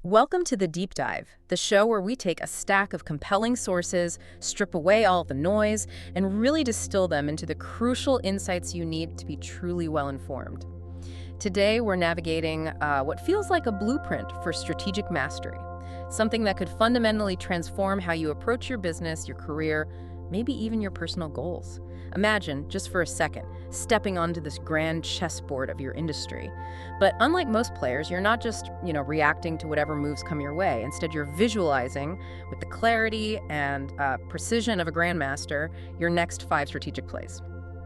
Welcome to The Deep Dive, the show where we take a stack of compelling sources, strip away all the noise, and really distill them into the crucial insights you need to be truly well-informed. Today, we're navigating what feels like a blueprint for strategic mastery, something that could fundamentally transform how you approach your business, your career, maybe even your personal goals. Imagine, just for a second, stepping onto this grand chessboard of your industry. But unlike most players, you're not just, reacting to whatever moves come your way. Instead, you're visualizing, with the clarity and precision of a grandmaster, your next 5 strategic plays.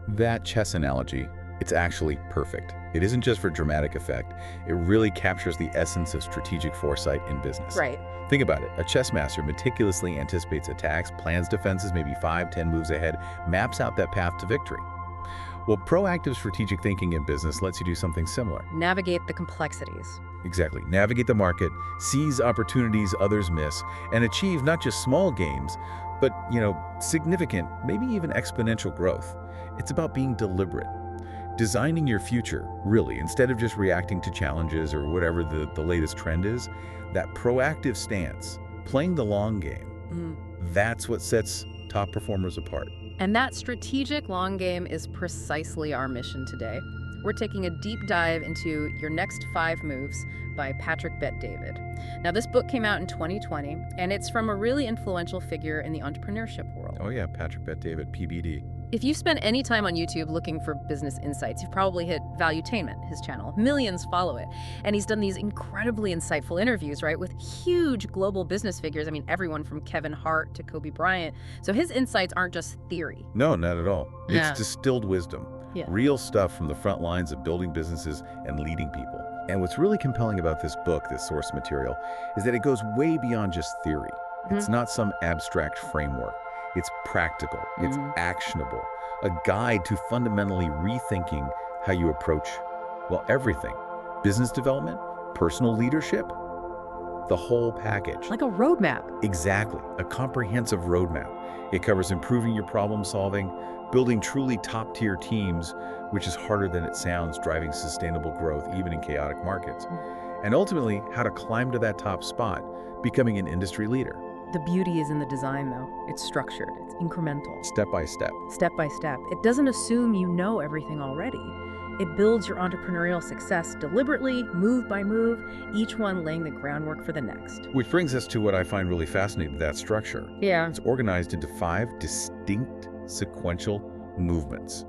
That chess analogy, it's actually perfect. It isn't just for dramatic effect. It really captures the essence of strategic foresight in business. Right. Think about it. A chess master meticulously anticipates attacks, plans defenses maybe 5-10 moves ahead, maps out that path to victory. Well, proactive strategic thinking in business lets you do something similar. Navigate the complexities. Exactly. Navigate the market, seize opportunities others miss, and achieve not just small gains, but, significant, maybe even exponential growth. It's about being deliberate. Designing your future, really, instead of just reacting to challenges or whatever the latest trend is, that proactive stance, playing the long game, that's what sets top performers apart. And that strategic long game is precisely our mission today. We're taking a deep dive into Your Next 5 Moves by Patrick Bet-David. Now, this book came out in 2020, and it's from a really influential figure in the entrepreneurship world. Oh yeah, Patrick Bet-David, PBD. If you've spent any time on YouTube looking for business insights, you've probably hit Valuetainment, his channel. Millions follow it. And he's done these incredibly insightful interviews, right, with huge global business figures. I mean, everyone from Kevin Hart to Kobe Bryant. So his insights aren't just theory. No, not at all. Yeah. It's distilled wisdom. Yeah. Real stuff from the front lines of building businesses and leading people. And what's really compelling about this book, this source material, is that it goes way beyond just theory. It's not some abstract framework. It's practical, it's actionable, a guide to fundamentally rethinking how you approach, everything. Business development, personal leadership, the whole package. Like a roadmap. Exactly, a comprehensive roadmap. It covers improving your problem solving, building truly top-tier teams, which is harder than it sounds, driving sustainable growth even in chaotic markets. And ultimately, how to climb to that top spot, becoming an industry leader. The beauty is in the design, though. It's structured. It's incremental. Step by step. Step by step. It doesn't assume you know everything already. It builds your entrepreneurial success deliberately, move by move, each one laying the groundwork for the next. Which brings us to what I find really fascinating, that structure. Yeah. It's organized into 5 distinct sequential movements.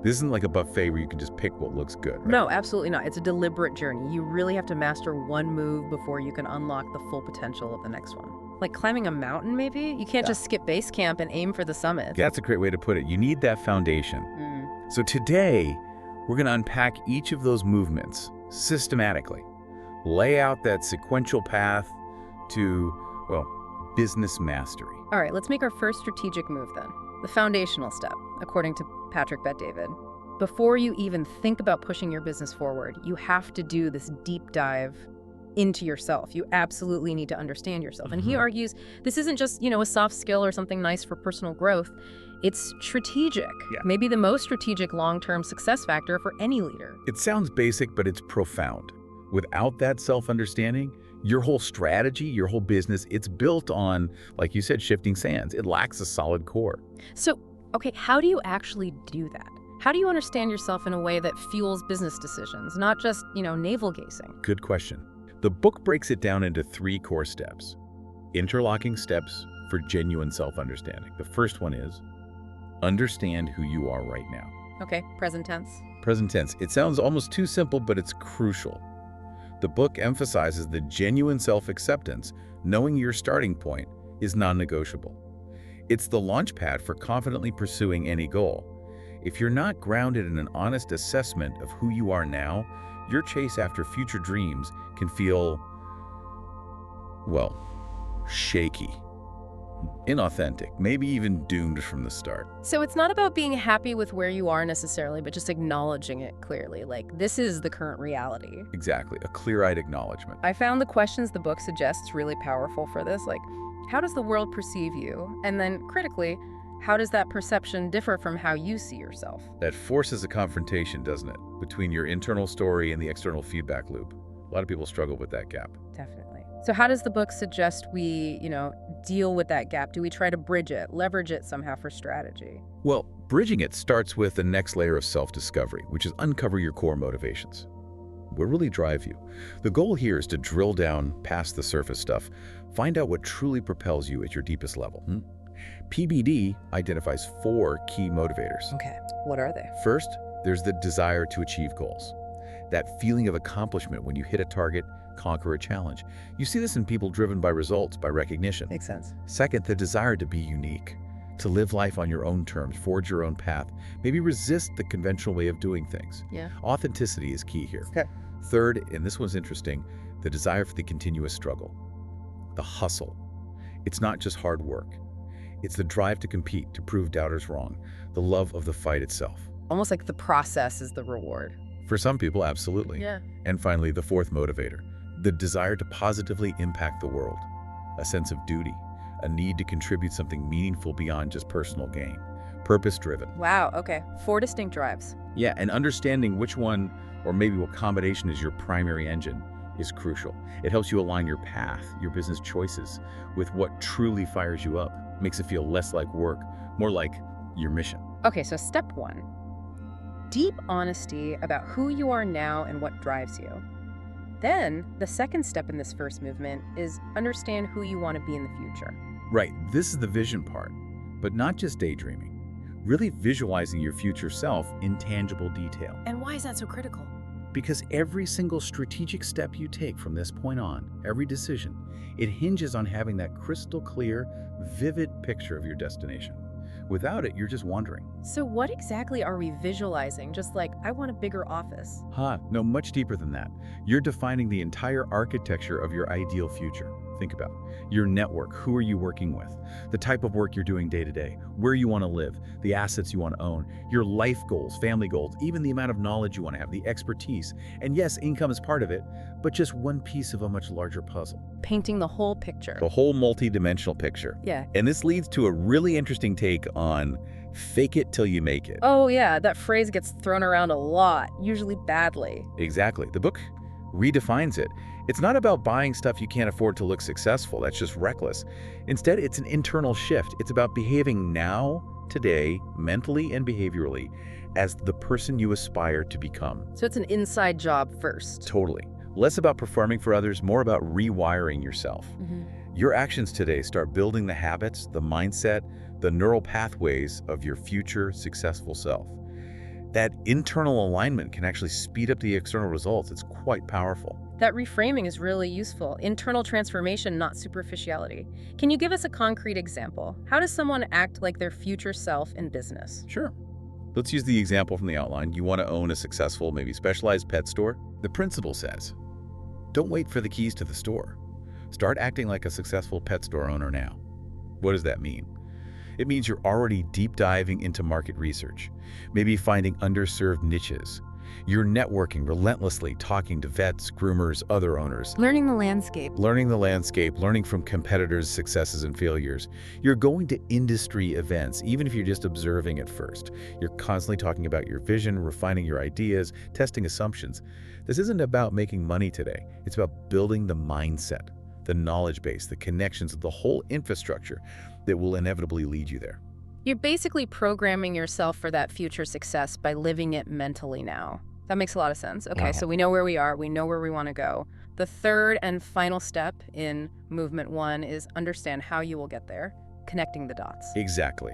This isn't like a buffet where you can just pick what looks good. Right? No, absolutely not. It's a deliberate journey. You really have to master one move before you can unlock the full potential of the next one. Like climbing a mountain, maybe? You can't just skip base camp and aim for the summit. That's a great way to put it. You need that foundation. So today, we're going to unpack each of those movements systematically. Lay out that sequential path to, business mastery. All right, let's make our first strategic move then. The foundational step, according to Patrick Bet-David. Before you even think about pushing your business forward, you have to do this deep dive into yourself. You absolutely need to understand yourself. And he argues this isn't just, a soft skill or something nice for personal growth. It's strategic. Yeah. Maybe the most strategic long-term success factor for any leader. It sounds basic, but it's profound. Without that self-understanding, your whole strategy, your whole business, it's built on, like you said, shifting sands. It lacks a solid core. So, okay, how do you actually do that? How do you understand yourself in a way that fuels business decisions, not just, navel-gazing? Good question. The book breaks it down into 3 core steps. Interlocking steps for genuine self-understanding. The first one is understand who you are right now. Okay, present tense. Present tense. It sounds almost too simple, but it's crucial. The book emphasizes the genuine self-acceptance, knowing your starting point, is non-negotiable. It's the launchpad for confidently pursuing any goal. If you're not grounded in an honest assessment of who you are now, your chase after future dreams can feel, shaky, inauthentic, maybe even doomed from the start. So it's not about being happy with where you are necessarily, but just acknowledging it clearly. Like, this is the current reality. Exactly, a clear-eyed acknowledgement. I found the questions the book suggests really powerful for this. Like, how does the world perceive you? And then, critically, how does that perception differ from how you see yourself? That forces a confrontation, doesn't it, between your internal story and the external feedback loop. A lot of people struggle with that gap. Definitely. So how does the book suggest we, deal with that gap? Do we try to bridge it, leverage it somehow for strategy? Well, bridging it starts with the next layer of self-discovery, which is uncover your core motivations. What really drive you? The goal here is to drill down past the surface stuff, find out what truly propels you at your deepest level. PBD identifies 4 key motivators. Okay, what are they? First, there's the desire to achieve goals. That feeling of accomplishment when you hit a target, conquer a challenge. You see this in people driven by results, by recognition. Makes sense. Second, the desire to be unique, to live life on your own terms, forge your own path, maybe resist the conventional way of doing things. Yeah. Authenticity is key here. Okay. Third, and this one's interesting, the desire for the continuous struggle, the hustle. It's not just hard work. It's the drive to compete, to prove doubters wrong, the love of the fight itself. Almost like the process is the reward. For some people, absolutely. Yeah. And finally, the 4th motivator, the desire to positively impact the world, a sense of duty, a need to contribute something meaningful beyond just personal gain, purpose-driven. Wow, okay. 4 distinct drives. Yeah, and understanding which one or maybe what combination is your primary engine is crucial. It helps you align your path, your business choices, with what truly fires you up, makes it feel less like work, more like your mission. Okay, so step 1. Deep honesty about who you are now and what drives you. Then, the second step in this first movement is understand who you want to be in the future. Right, this is the vision part, but not just daydreaming. Really visualizing your future self in tangible detail. And why is that so critical? Because every single strategic step you take from this point on, every decision, it hinges on having that crystal clear, vivid picture of your destination. Without it, you're just wandering. So what exactly are we visualizing? Just like, I want a bigger office. No, much deeper than that. You're defining the entire architecture of your ideal future. Think about your network. Who are you working with? The type of work you're doing day to day, where you want to live, the assets you want to own, your life goals, family goals, even the amount of knowledge you want to have, the expertise. And yes, income is part of it, but just one piece of a much larger puzzle. Painting the whole picture. The whole multi-dimensional picture. Yeah. And this leads to a really interesting take on fake it till you make it. Oh yeah, that phrase gets thrown around a lot, usually badly. Exactly. The book redefines it. It's not about buying stuff you can't afford to look successful. That's just reckless. Instead, it's an internal shift. It's about behaving now, today, mentally and behaviorally, as the person you aspire to become. So it's an inside job first. Totally. Less about performing for others, more about rewiring yourself. Your actions today start building the habits, the mindset, the neural pathways of your future successful self. That internal alignment can actually speed up the external results. It's quite powerful. That reframing is really useful. Internal transformation, not superficiality. Can you give us a concrete example? How does someone act like their future self in business? Sure. Let's use the example from the outline. You want to own a successful, maybe specialized pet store? The principle says, don't wait for the keys to the store. Start acting like a successful pet store owner now. What does that mean? It means you're already deep diving into market research, maybe finding underserved niches. You're networking relentlessly, talking to vets, groomers, other owners. Learning the landscape. Learning from competitors' successes and failures. You're going to industry events, even if you're just observing at first. You're constantly talking about your vision, refining your ideas, testing assumptions. This isn't about making money today. It's about building the mindset, the knowledge base, the connections, the whole infrastructure that will inevitably lead you there. You're basically programming yourself for that future success by living it mentally now. That makes a lot of sense. Okay, so we know where we are, we know where we want to go. The third and final step in movement 1 is understand how you will get there, connecting the dots. Exactly.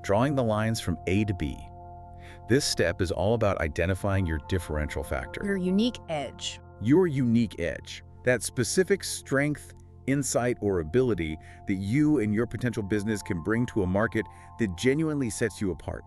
Drawing the lines from A to B. This step is all about identifying your differential factor. Your unique edge. Your unique edge. That specific strength, insight, or ability that you and your potential business can bring to a market that genuinely sets you apart.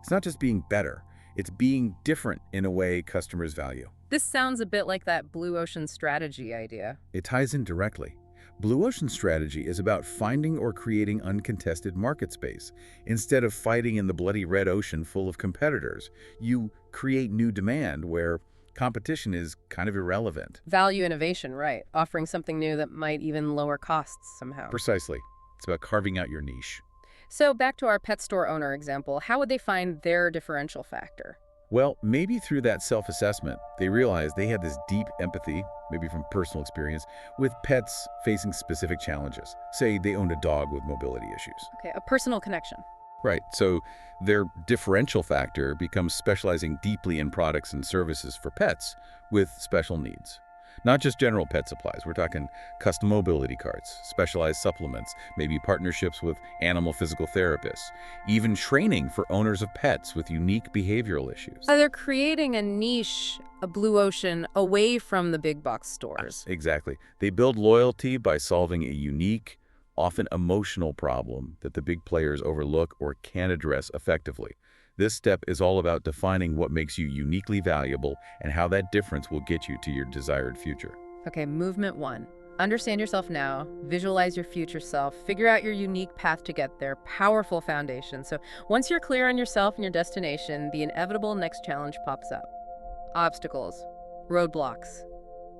It's not just being better, it's being different in a way customers value. This sounds a bit like that blue ocean strategy idea. It ties in directly. Blue ocean strategy is about finding or creating uncontested market space. Instead of fighting in the bloody red ocean full of competitors, you create new demand where competition is kind of irrelevant. Value innovation, right. Offering something new that might even lower costs somehow. Precisely. It's about carving out your niche. So back to our pet store owner example, how would they find their differential factor? Well, maybe through that self-assessment, they realized they had this deep empathy, maybe from personal experience, with pets facing specific challenges. Say they owned a dog with mobility issues. Okay, a personal connection. Right, so their differential factor becomes specializing deeply in products and services for pets with special needs. Not just general pet supplies, we're talking custom mobility carts, specialized supplements, maybe partnerships with animal physical therapists, even training for owners of pets with unique behavioral issues. They're creating a niche, a blue ocean, away from the big box stores. Exactly. They build loyalty by solving a unique, often emotional problem that the big players overlook or can't address effectively. This step is all about defining what makes you uniquely valuable and how that difference will get you to your desired future. Okay, movement 1. Understand yourself now, visualize your future self, figure out your unique path to get there, powerful foundation. So once you're clear on yourself and your destination, the inevitable next challenge pops up. Obstacles, roadblocks,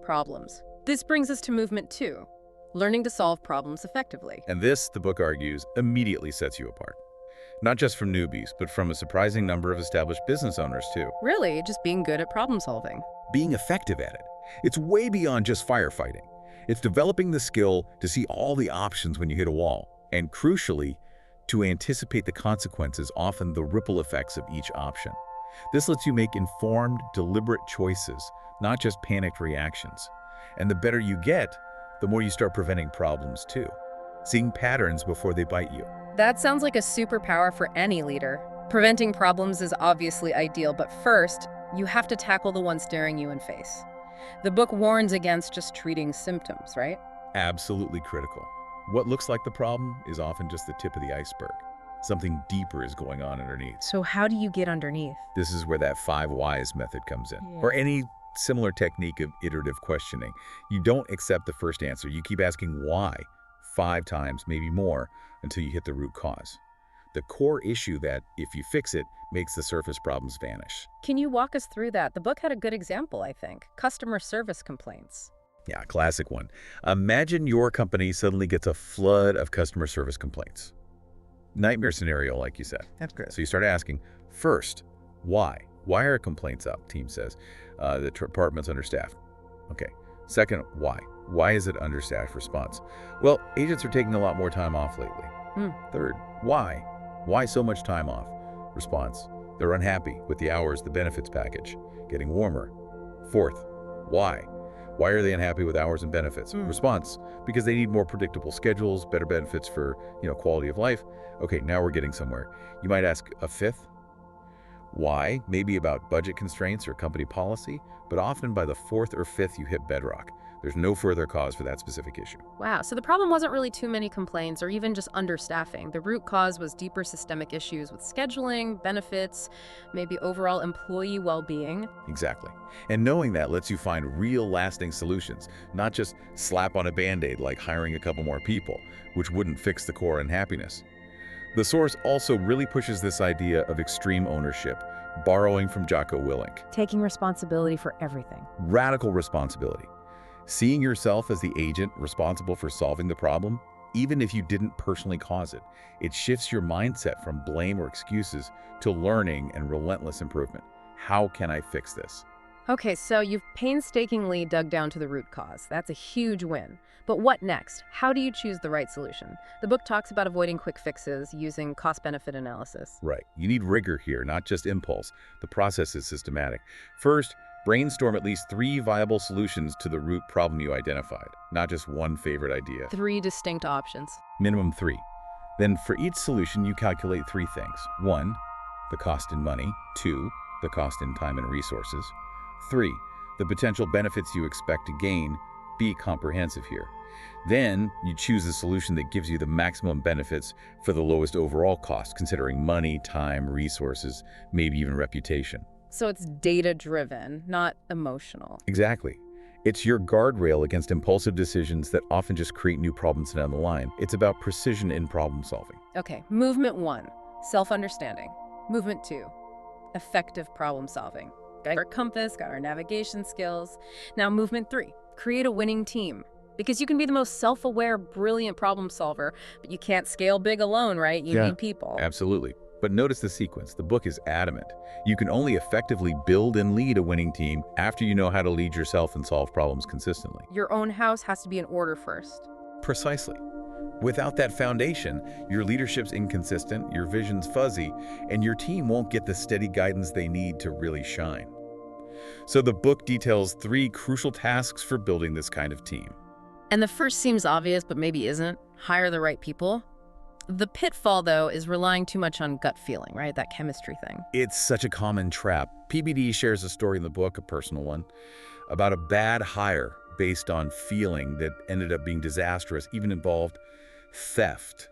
problems. This brings us to movement 2, learning to solve problems effectively. And this, the book argues, immediately sets you apart. Not just from newbies, but from a surprising number of established business owners, too. Really, just being good at problem solving. Being effective at it. It's way beyond just firefighting. It's developing the skill to see all the options when you hit a wall, and crucially, to anticipate the consequences, often the ripple effects of each option. This lets you make informed, deliberate choices, not just panicked reactions. And the better you get, the more you start preventing problems, too. Seeing patterns before they bite you. That sounds like a superpower for any leader. Preventing problems is obviously ideal, but first, you have to tackle the one staring you in face. The book warns against just treating symptoms, right? Absolutely critical. What looks like the problem is often just the tip of the iceberg. Something deeper is going on underneath. So how do you get underneath? This is where that 5 whys method comes in, or any similar technique of iterative questioning. You don't accept the first answer. You keep asking why 5 times, maybe more, until you hit the root cause. The core issue that, if you fix it, makes the surface problems vanish. Can you walk us through that? The book had a good example, I think. Customer service complaints. Yeah, classic one. Imagine your company suddenly gets a flood of customer service complaints. Nightmare scenario, like you said. That's good. So you start asking, first, why? Why are complaints up? Team says. The department's understaffed. Okay. Second, why? Why is it understaffed? Response. Well, agents are taking a lot more time off lately. Third, why? Why so much time off? Response. They're unhappy with the hours, the benefits package, getting warmer. Fourth, why? Why are they unhappy with hours and benefits? Response. Because they need more predictable schedules, better benefits for, quality of life. Okay, now we're getting somewhere. You might ask a fifth. Why? Maybe about budget constraints or company policy, but often by the 4th or 5th you hit bedrock. There's no further cause for that specific issue. Wow, so the problem wasn't really too many complaints or even just understaffing. The root cause was deeper systemic issues with scheduling, benefits, maybe overall employee well-being. Exactly. And knowing that lets you find real lasting solutions, not just slap on a Band-Aid like hiring a couple more people, which wouldn't fix the core unhappiness. The source also really pushes this idea of extreme ownership, borrowing from Jocko Willink. Taking responsibility for everything. Radical responsibility. Seeing yourself as the agent responsible for solving the problem, even if you didn't personally cause it. It shifts your mindset from blame or excuses to learning and relentless improvement. How can I fix this? Okay, so you've painstakingly dug down to the root cause. That's a huge win. But what next? How do you choose the right solution? The book talks about avoiding quick fixes using cost-benefit analysis. Right. You need rigor here, not just impulse. The process is systematic. First, brainstorm at least 3 viable solutions to the root problem you identified, not just one favorite idea. 3 distinct options. Minimum 3. Then for each solution, you calculate 3 things. 1, the cost in money. 2, the cost in time and resources. 3, the potential benefits you expect to gain. Be comprehensive here. Then you choose a solution that gives you the maximum benefits for the lowest overall cost, considering money, time, resources, maybe even reputation. So it's data-driven, not emotional. Exactly. It's your guardrail against impulsive decisions that often just create new problems down the line. It's about precision in problem solving. Okay, movement 1, self-understanding. Movement 2, effective problem solving. Got our compass, got our navigation skills. Now movement 3, create a winning team. Because you can be the most self-aware, brilliant problem solver, but you can't scale big alone, right? You need people. Absolutely. But notice the sequence. The book is adamant. You can only effectively build and lead a winning team after you know how to lead yourself and solve problems consistently. Your own house has to be in order first. Precisely. Without that foundation, your leadership's inconsistent, your vision's fuzzy, and your team won't get the steady guidance they need to really shine. So the book details 3 crucial tasks for building this kind of team. And the first seems obvious, but maybe isn't. Hire the right people. The pitfall, though, is relying too much on gut feeling, right? That chemistry thing. It's such a common trap. PBD shares a story in the book, a personal one, about a bad hire based on feeling that ended up being disastrous, even involved theft.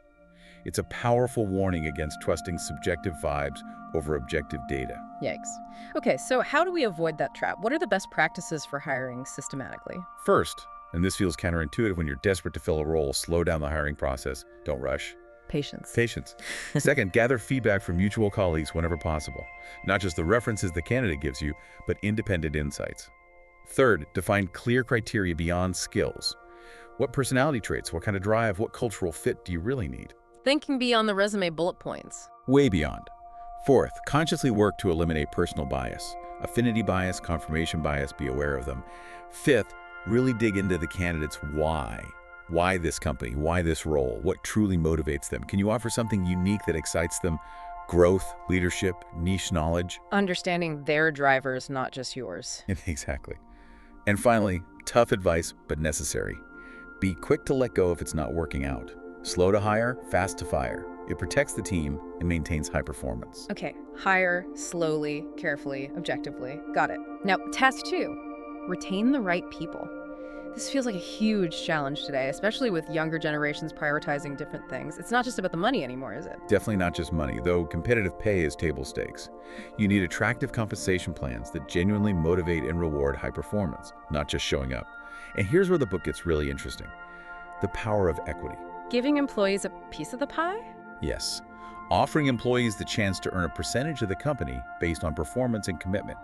It's a powerful warning against trusting subjective vibes over objective data. Yikes. Okay, so how do we avoid that trap? What are the best practices for hiring systematically? First, and this feels counterintuitive when you're desperate to fill a role, slow down the hiring process. Don't rush. Patience. Patience. Second, gather feedback from mutual colleagues whenever possible. Not just the references the candidate gives you, but independent insights. Third, define clear criteria beyond skills. What personality traits, what kind of drive, what cultural fit do you really need? Thinking beyond the resume bullet points. Way beyond. Fourth, consciously work to eliminate personal bias. Affinity bias, confirmation bias, be aware of them. Fifth, really dig into the candidate's why. Why this company? Why this role? What truly motivates them? Can you offer something unique that excites them? Growth, leadership, niche knowledge? Understanding their drivers, not just yours. Exactly. And finally, tough advice, but necessary. Be quick to let go if it's not working out. Slow to hire, fast to fire. It protects the team and maintains high performance. Okay, hire slowly, carefully, objectively. Got it. Now, task 2, retain the right people. This feels like a huge challenge today, especially with younger generations prioritizing different things. It's not just about the money anymore, is it? Definitely not just money, though competitive pay is table stakes. You need attractive compensation plans that genuinely motivate and reward high performance, not just showing up. And here's where the book gets really interesting. The power of equity. Giving employees a piece of the pie? Yes. Offering employees the chance to earn a percentage of the company based on performance and commitment.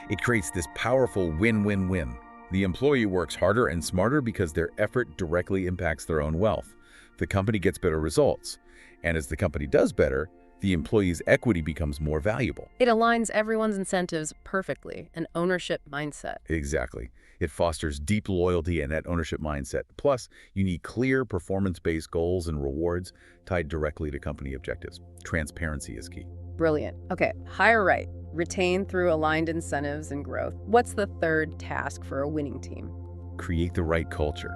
It creates this powerful win-win-win. The employee works harder and smarter because their effort directly impacts their own wealth. The company gets better results. And as the company does better, the employee's equity becomes more valuable. It aligns everyone's incentives perfectly, an ownership mindset. Exactly. It fosters deep loyalty and that ownership mindset. Plus, you need clear performance-based goals and rewards tied directly to company objectives. Transparency is key. Brilliant. Okay, hire right. Retain through aligned incentives and growth. What's the third task for a winning team? Create the right culture.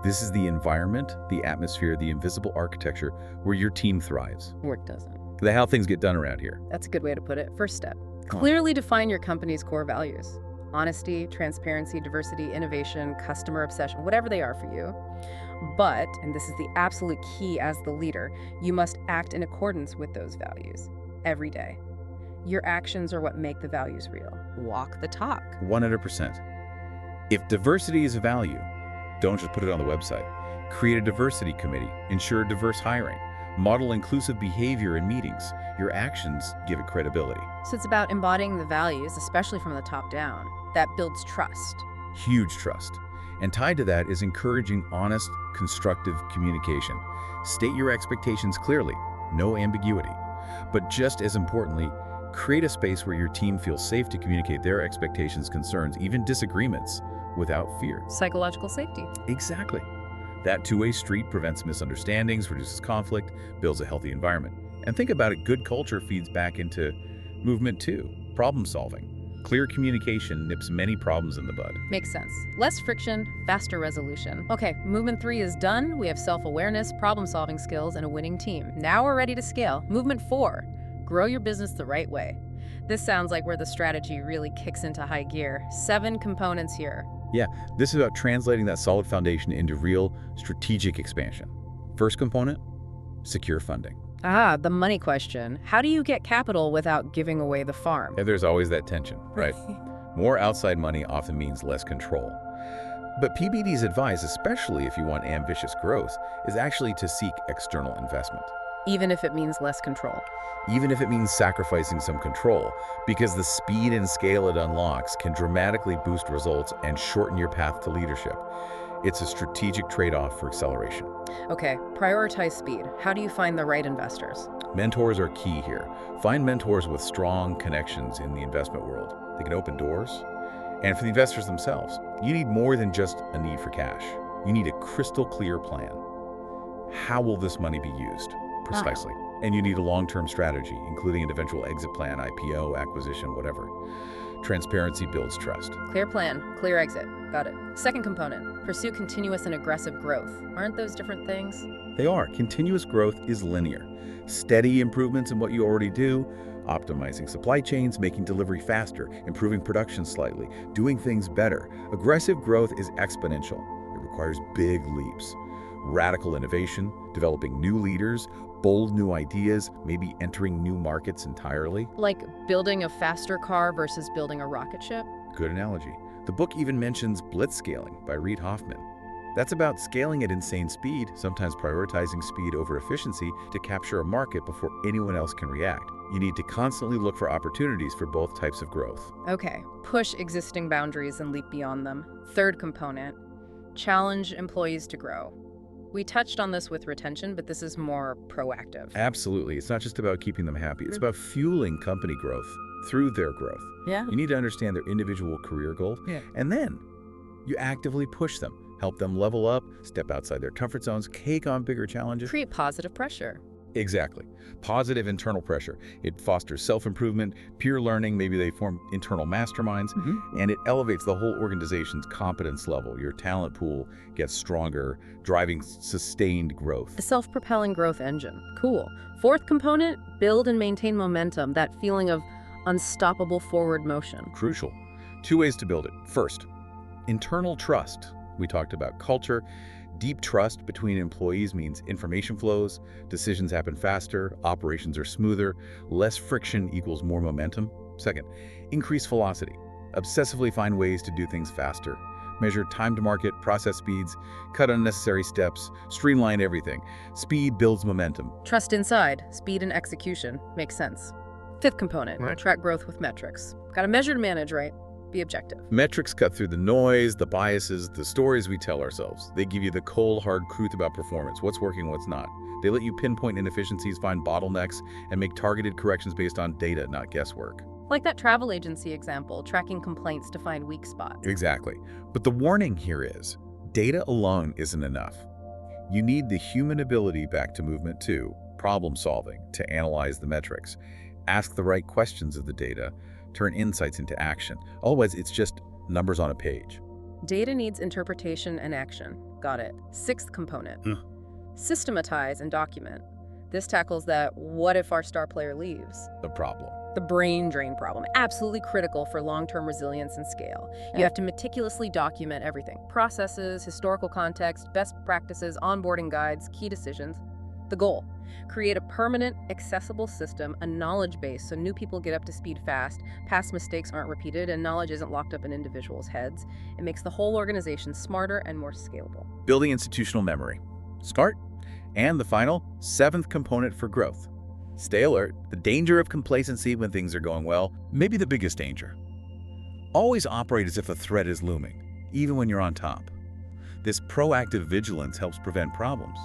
This is the environment, the atmosphere, the invisible architecture where your team thrives. Work doesn't. The how things get done around here. That's a good way to put it. First step. Clearly define your company's core values. Honesty, transparency, diversity, innovation, customer obsession, whatever they are for you. But, and this is the absolute key as the leader, you must act in accordance with those values every day. Your actions are what make the values real. Walk the talk. 100%. If diversity is a value, don't just put it on the website. Create a diversity committee. Ensure diverse hiring. Model inclusive behavior in meetings. Your actions give it credibility. So it's about embodying the values, especially from the top down. That builds trust. Huge trust. And tied to that is encouraging honest, constructive communication. State your expectations clearly. No ambiguity. But just as importantly, create a space where your team feels safe to communicate their expectations, concerns, even disagreements without fear. Psychological safety. Exactly. That two-way street prevents misunderstandings, reduces conflict, builds a healthy environment. And think about it, good culture feeds back into movement too, problem solving. Clear communication nips many problems in the bud. Makes sense. Less friction, faster resolution. Okay, movement 3 is done. We have self-awareness, problem-solving skills, and a winning team. Now we're ready to scale. Movement 4, grow your business the right way. This sounds like where the strategy really kicks into high gear. 7 components here. Yeah, this is about translating that solid foundation into real strategic expansion. First component, secure funding. Ah, the money question. How do you get capital without giving away the farm? And there's always that tension, right? More outside money often means less control. But PBD's advice, especially if you want ambitious growth, is actually to seek external investment. Even if it means less control. Even if it means sacrificing some control, because the speed and scale it unlocks can dramatically boost results and shorten your path to leadership. It's a strategic trade-off for acceleration. Okay, prioritize speed. How do you find the right investors? Mentors are key here. Find mentors with strong connections in the investment world. They can open doors. And for the investors themselves, you need more than just a need for cash. You need a crystal clear plan. How will this money be used? Precisely. And you need a long-term strategy, including an eventual exit plan, IPO, acquisition, whatever. Transparency builds trust. Clear plan, clear exit. Got it. Second component, pursue continuous and aggressive growth. Aren't those different things? They are. Continuous growth is linear. Steady improvements in what you already do, optimizing supply chains, making delivery faster, improving production slightly, doing things better. Aggressive growth is exponential. It requires big leaps. Radical innovation, developing new leaders, bold new ideas, maybe entering new markets entirely. Like building a faster car versus building a rocket ship? Good analogy. The book even mentions blitzscaling by Reid Hoffman. That's about scaling at insane speed, sometimes prioritizing speed over efficiency to capture a market before anyone else can react. You need to constantly look for opportunities for both types of growth. Okay, push existing boundaries and leap beyond them. Third component, challenge employees to grow. We touched on this with retention, but this is more proactive. Absolutely. It's not just about keeping them happy. It's about fueling company growth through their growth. Yeah. You need to understand their individual career goals, and then you actively push them, help them level up, step outside their comfort zones, take on bigger challenges. Create positive pressure. Exactly. Positive internal pressure. It fosters self-improvement, peer learning, maybe they form internal masterminds, and it elevates the whole organization's competence level. Your talent pool gets stronger, driving sustained growth. A self-propelling growth engine. Cool. Fourth component, build and maintain momentum, that feeling of unstoppable forward motion. Crucial. 2 ways to build it. First, internal trust. We talked about culture. Deep trust between employees means information flows, decisions happen faster, operations are smoother, less friction equals more momentum. Second, increase velocity. Obsessively find ways to do things faster. Measure time to market, process speeds, cut unnecessary steps, streamline everything. Speed builds momentum. Trust inside, speed and execution. Makes sense. Fifth component, track growth with metrics. Got to measure to manage, right? Be objective. Metrics cut through the noise, the biases, the stories we tell ourselves. They give you the cold, hard truth about performance, what's working, what's not. They let you pinpoint inefficiencies, find bottlenecks, and make targeted corrections based on data, not guesswork. Like that travel agency example, tracking complaints to find weak spots. Exactly. But the warning here is, data alone isn't enough. You need the human ability back to movement too, problem solving, to analyze the metrics, ask the right questions of the data, turn insights into action. Otherwise, it's just numbers on a page. Data needs interpretation and action. Got it. Sixth component, systematize and document. This tackles that what if our star player leaves? The problem. The brain drain problem. Absolutely critical for long-term resilience and scale. You have to meticulously document everything. Processes, historical context, best practices, onboarding guides, key decisions. The goal, create a permanent, accessible system, a knowledge base so new people get up to speed fast, past mistakes aren't repeated, and knowledge isn't locked up in individuals' heads. It makes the whole organization smarter and more scalable. Building institutional memory. Smart. And the final, 7th component for growth. Stay alert. The danger of complacency when things are going well, maybe the biggest danger. Always operate as if a threat is looming, even when you're on top. This proactive vigilance helps prevent problems.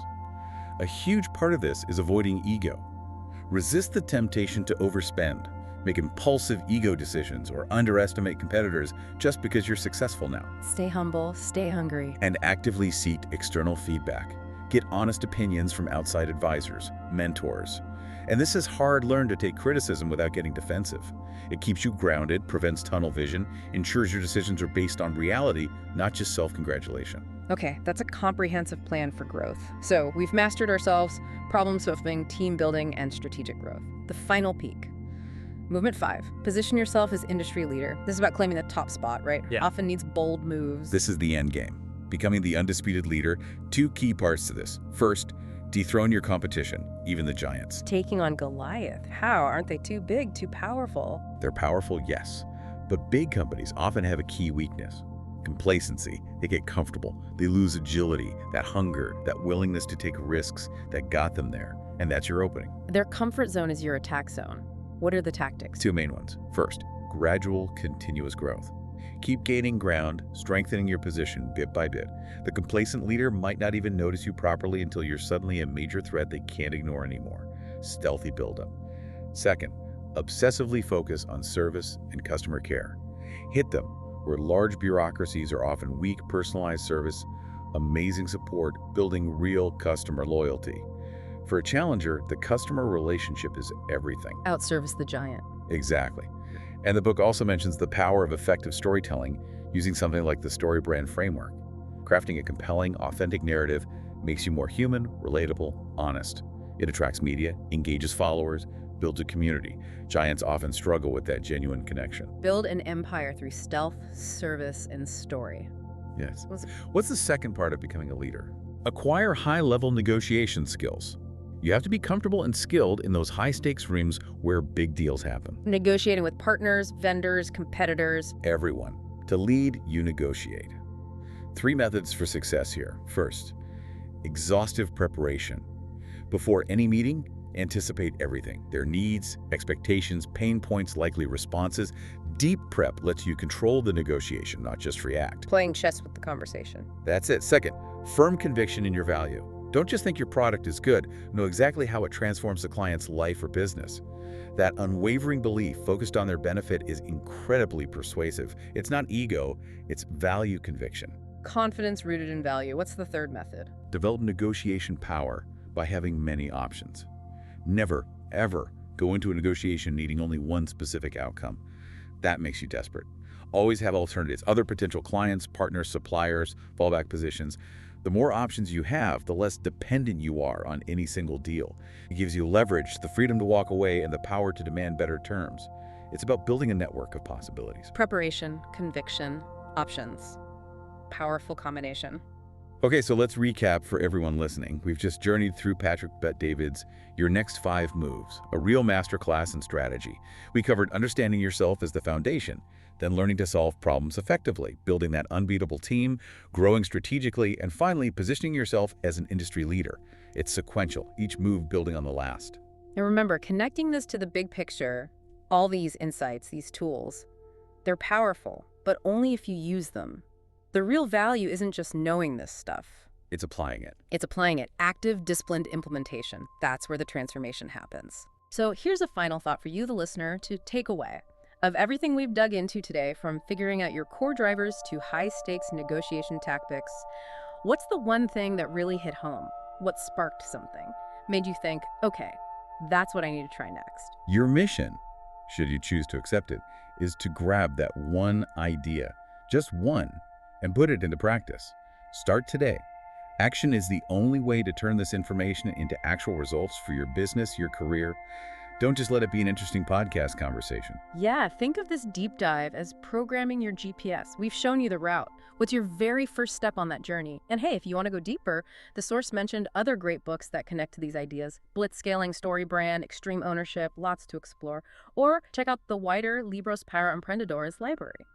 A huge part of this is avoiding ego. Resist the temptation to overspend, make impulsive ego decisions, or underestimate competitors just because you're successful now. Stay humble, stay hungry. And actively seek external feedback. Get honest opinions from outside advisors, mentors. And this is hard learned to take criticism without getting defensive. It keeps you grounded, prevents tunnel vision, ensures your decisions are based on reality, not just self-congratulation. Okay, that's a comprehensive plan for growth. So we've mastered ourselves, problem solving, team building, and strategic growth. The final peak. Movement 5, position yourself as industry leader. This is about claiming the top spot, right? Yeah. Often needs bold moves. This is the end game. Becoming the undisputed leader, 2 key parts to this. First, dethrone your competition, even the giants. Taking on Goliath. How? Aren't they too big, too powerful? They're powerful, yes. But big companies often have a key weakness. Complacency. They get comfortable. They lose agility, that hunger, that willingness to take risks that got them there. And that's your opening. Their comfort zone is your attack zone. What are the tactics? 2 main ones. First, gradual, continuous growth. Keep gaining ground, strengthening your position bit by bit. The complacent leader might not even notice you properly until you're suddenly a major threat they can't ignore anymore. stealthy buildup. Second, obsessively focus on service and customer care. Hit them where large bureaucracies are often weak personalized service, amazing support, building real customer loyalty. For a challenger, the customer relationship is everything. Outservice the giant. Exactly. And the book also mentions the power of effective storytelling using something like the story brand framework. Crafting a compelling, authentic narrative makes you more human, relatable, honest. It attracts media, engages followers, builds a community. Giants often struggle with that genuine connection. Build an empire through stealth, service, and story. Yes. What's the second part of becoming a leader? Acquire high-level negotiation skills. You have to be comfortable and skilled in those high-stakes rooms where big deals happen. Negotiating with partners, vendors, competitors. Everyone. To lead, you negotiate. 3 methods for success here. First, exhaustive preparation. Before any meeting, anticipate everything. Their needs, expectations, pain points, likely responses. Deep prep lets you control the negotiation, not just react. Playing chess with the conversation. That's it. Second, firm conviction in your value. Don't just think your product is good, know exactly how it transforms the client's life or business. That unwavering belief focused on their benefit is incredibly persuasive. It's not ego, it's value conviction. Confidence rooted in value. What's the third method? Develop negotiation power by having many options. Never, ever go into a negotiation needing only one specific outcome. That makes you desperate. Always have alternatives, other potential clients, partners, suppliers, fallback positions. The more options you have, the less dependent you are on any single deal. It gives you leverage, the freedom to walk away, and the power to demand better terms. It's about building a network of possibilities. Preparation, conviction, options. Powerful combination. Okay, so let's recap for everyone listening. We've just journeyed through Patrick Bet-David's Your Next 5 Moves, a real masterclass in strategy. We covered understanding yourself as the foundation, then learning to solve problems effectively, building that unbeatable team, growing strategically, and finally positioning yourself as an industry leader. It's sequential, each move building on the last. And remember, connecting this to the big picture, all these insights, these tools, they're powerful, but only if you use them. The real value isn't just knowing this stuff. It's applying it. It's applying it. Active, disciplined implementation. That's where the transformation happens. So here's a final thought for you, the listener, to take away. Of everything we've dug into today, from figuring out your core drivers to high-stakes negotiation tactics, what's the one thing that really hit home? What sparked something? Made you think, okay, that's what I need to try next. Your mission, should you choose to accept it, is to grab that one idea, just one, and put it into practice. Start today. Action is the only way to turn this information into actual results for your business, your career. Don't just let it be an interesting podcast conversation. Yeah, think of this deep dive as programming your GPS. We've shown you the route. What's your very first step on that journey? And hey, if you want to go deeper, the source mentioned other great books that connect to these ideas. Blitzscaling, Story Brand, Extreme Ownership, lots to explore. Or check out the wider Libros para Emprendedores library.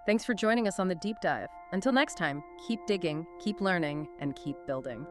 Thanks for joining us on the deep dive. Until next time, keep digging, keep learning, and keep building.